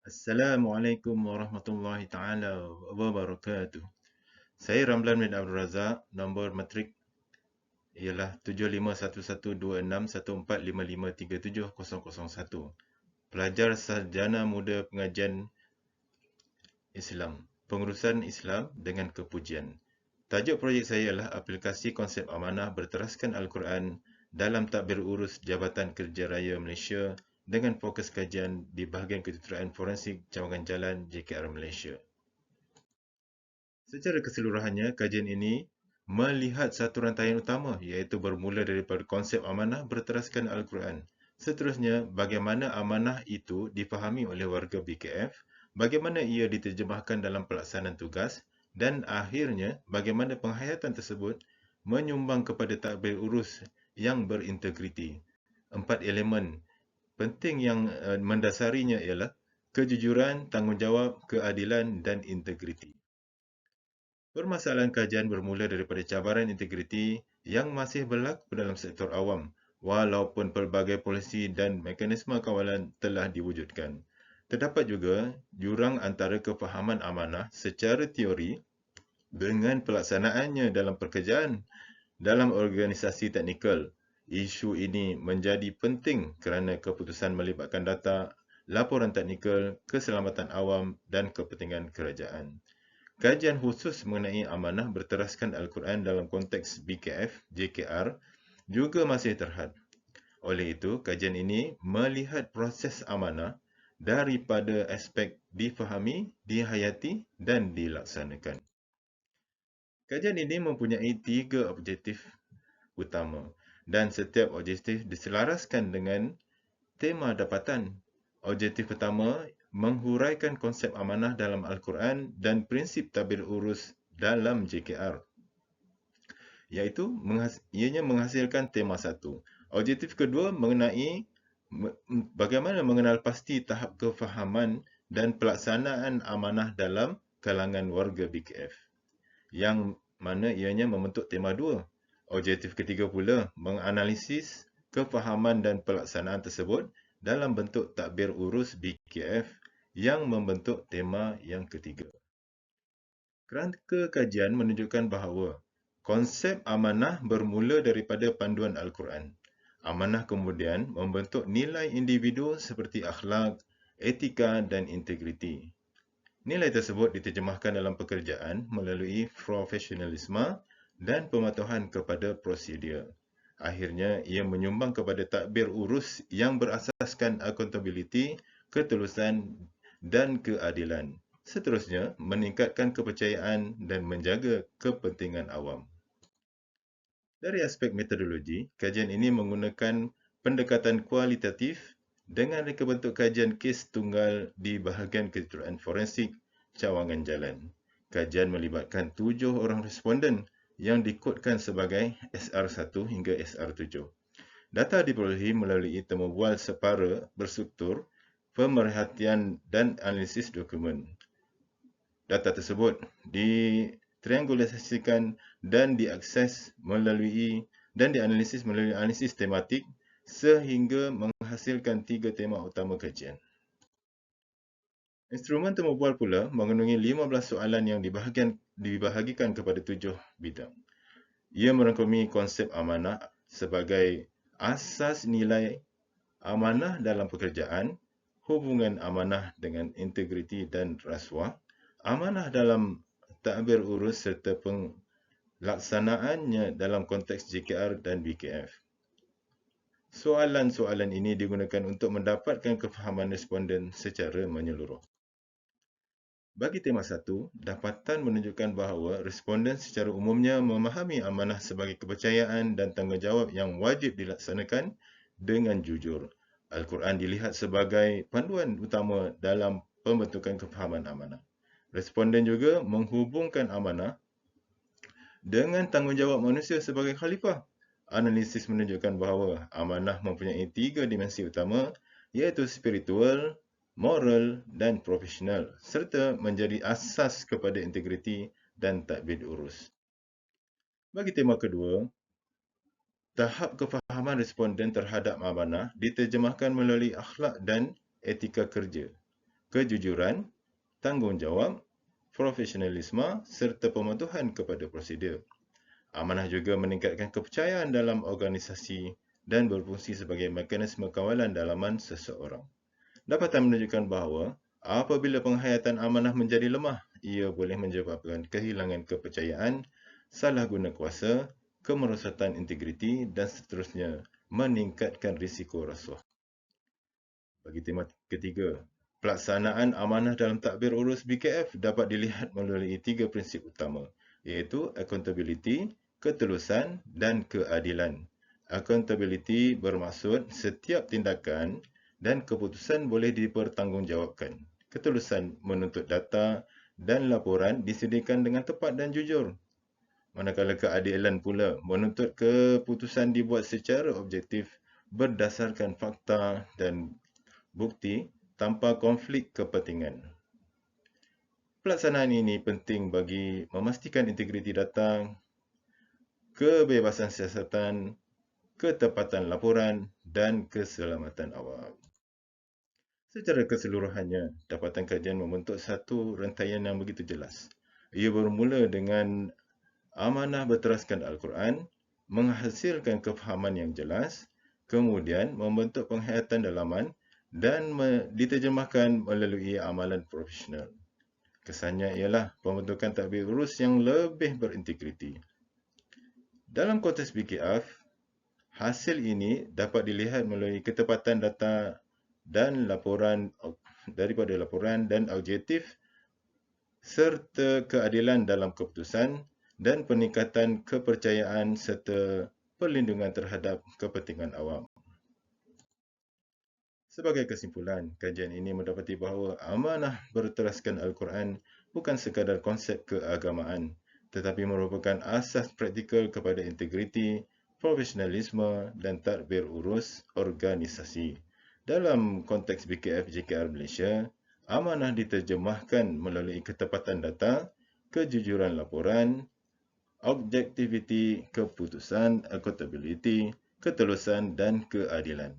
Assalamualaikum warahmatullahi taala wabarakatuh. Saya Ramlan bin Abdul Razak, nombor matrik ialah 7511261455370001. Pelajar sarjana muda pengajian Islam, pengurusan Islam dengan kepujian. Tajuk projek saya ialah aplikasi konsep amanah berteraskan Al-Quran dalam tadbir urus Jabatan Kerja Raya Malaysia dengan fokus kajian di bahagian kejuruteraan forensik Cawangan Jalan JKR Malaysia. Secara keseluruhannya, kajian ini melihat satu rantaian utama iaitu bermula daripada konsep amanah berteraskan Al-Quran. Seterusnya, bagaimana amanah itu difahami oleh warga BKF, bagaimana ia diterjemahkan dalam pelaksanaan tugas, dan akhirnya bagaimana penghayatan tersebut menyumbang kepada tadbir urus yang berintegriti. 4 elemen penting yang mendasarinya ialah kejujuran, tanggungjawab, keadilan dan integriti. Permasalahan kajian bermula daripada cabaran integriti yang masih berlaku dalam sektor awam, walaupun pelbagai polisi dan mekanisme kawalan telah diwujudkan. Terdapat juga jurang antara kefahaman amanah secara teori dengan pelaksanaannya dalam pekerjaan dalam organisasi teknikal. Isu ini menjadi penting kerana keputusan melibatkan data, laporan teknikal, keselamatan awam dan kepentingan kerajaan. Kajian khusus mengenai amanah berteraskan Al-Quran dalam konteks BKF, JKR juga masih terhad. Oleh itu, kajian ini melihat proses amanah daripada aspek difahami, dihayati dan dilaksanakan. Kajian ini mempunyai 3 objektif utama dan setiap objektif diselaraskan dengan tema dapatan. Objektif pertama, menghuraikan konsep amanah dalam Al-Quran dan prinsip tadbir urus dalam JKR, iaitu ianya menghasilkan tema satu. Objektif kedua mengenai bagaimana mengenal pasti tahap kefahaman dan pelaksanaan amanah dalam kalangan warga BKF, yang mana ianya membentuk tema dua. Objektif ketiga pula menganalisis kefahaman dan pelaksanaan tersebut dalam bentuk tadbir urus BKF yang membentuk tema yang ketiga. Kerangka kajian menunjukkan bahawa konsep amanah bermula daripada panduan Al-Quran. Amanah kemudian membentuk nilai individu seperti akhlak, etika dan integriti. Nilai tersebut diterjemahkan dalam pekerjaan melalui profesionalisme dan pematuhan kepada prosedur. Akhirnya, ia menyumbang kepada tadbir urus yang berasaskan accountability, ketulusan dan keadilan. Seterusnya, meningkatkan kepercayaan dan menjaga kepentingan awam. Dari aspek metodologi, kajian ini menggunakan pendekatan kualitatif dengan reka bentuk kajian kes tunggal di bahagian kejuruteraan forensik Cawangan Jalan. Kajian melibatkan 7 orang responden yang dikodkan sebagai SR1 hingga SR7. Data diperolehi melalui temu bual separa berstruktur, pemerhatian dan analisis dokumen. Data tersebut ditriangulasikan dan dianalisis melalui analisis tematik sehingga menghasilkan 3 tema utama kajian. Instrumen temu bual pula mengandungi 15 soalan yang dibahagikan kepada 7 bidang. Ia merangkumi konsep amanah sebagai asas nilai amanah dalam pekerjaan, hubungan amanah dengan integriti dan rasuah, amanah dalam tadbir urus serta pelaksanaannya dalam konteks JKR dan BKF. Soalan-soalan ini digunakan untuk mendapatkan kefahaman responden secara menyeluruh. Bagi tema 1, dapatan menunjukkan bahawa responden secara umumnya memahami amanah sebagai kepercayaan dan tanggungjawab yang wajib dilaksanakan dengan jujur. Al-Quran dilihat sebagai panduan utama dalam pembentukan kefahaman amanah. Responden juga menghubungkan amanah dengan tanggungjawab manusia sebagai khalifah. Analisis menunjukkan bahawa amanah mempunyai 3 dimensi utama iaitu spiritual, moral dan profesional serta menjadi asas kepada integriti dan tadbir urus. Bagi tema kedua, tahap kefahaman responden terhadap amanah diterjemahkan melalui akhlak dan etika kerja. kejujuran, tanggungjawab, profesionalisme serta pematuhan kepada prosedur. Amanah juga meningkatkan kepercayaan dalam organisasi dan berfungsi sebagai mekanisme kawalan dalaman seseorang. Dapatan menunjukkan bahawa apabila penghayatan amanah menjadi lemah, ia boleh menyebabkan kehilangan kepercayaan, salah guna kuasa, kemerosotan integriti dan seterusnya, meningkatkan risiko rasuah. Bagi tema ketiga, pelaksanaan amanah dalam tadbir urus BKF dapat dilihat melalui 3 prinsip utama, iaitu accountability, ketulusan dan keadilan. Accountability bermaksud setiap tindakan dan keputusan boleh dipertanggungjawabkan. Ketulusan menuntut data dan laporan disediakan dengan tepat dan jujur. Manakala keadilan pula menuntut keputusan dibuat secara objektif berdasarkan fakta dan bukti tanpa konflik kepentingan. Pelaksanaan ini penting bagi memastikan integriti data, kebebasan siasatan, ketepatan laporan dan keselamatan awam. Secara keseluruhannya, dapatan kajian membentuk satu rantaian yang begitu jelas. Ia bermula dengan amanah berteraskan Al-Quran, menghasilkan kefahaman yang jelas, kemudian membentuk penghayatan dalaman dan diterjemahkan melalui amalan profesional. Kesannya ialah pembentukan tadbir urus yang lebih berintegriti. Dalam konteks BKF, hasil ini dapat dilihat melalui ketepatan data dan laporan dan objektif serta keadilan dalam keputusan dan peningkatan kepercayaan serta perlindungan terhadap kepentingan awam. Sebagai kesimpulan, kajian ini mendapati bahawa amanah berteraskan Al-Quran bukan sekadar konsep keagamaan, tetapi merupakan asas praktikal kepada integriti, profesionalisme dan tadbir urus organisasi. Dalam konteks BKF JKR Malaysia, amanah diterjemahkan melalui ketepatan data, kejujuran laporan, objektiviti keputusan, accountability, ketulusan dan keadilan.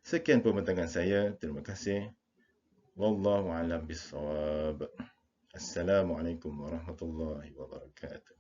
Sekian pembentangan saya. Terima kasih. Wallahu a'lam bissawab. Assalamualaikum warahmatullahi wabarakatuh.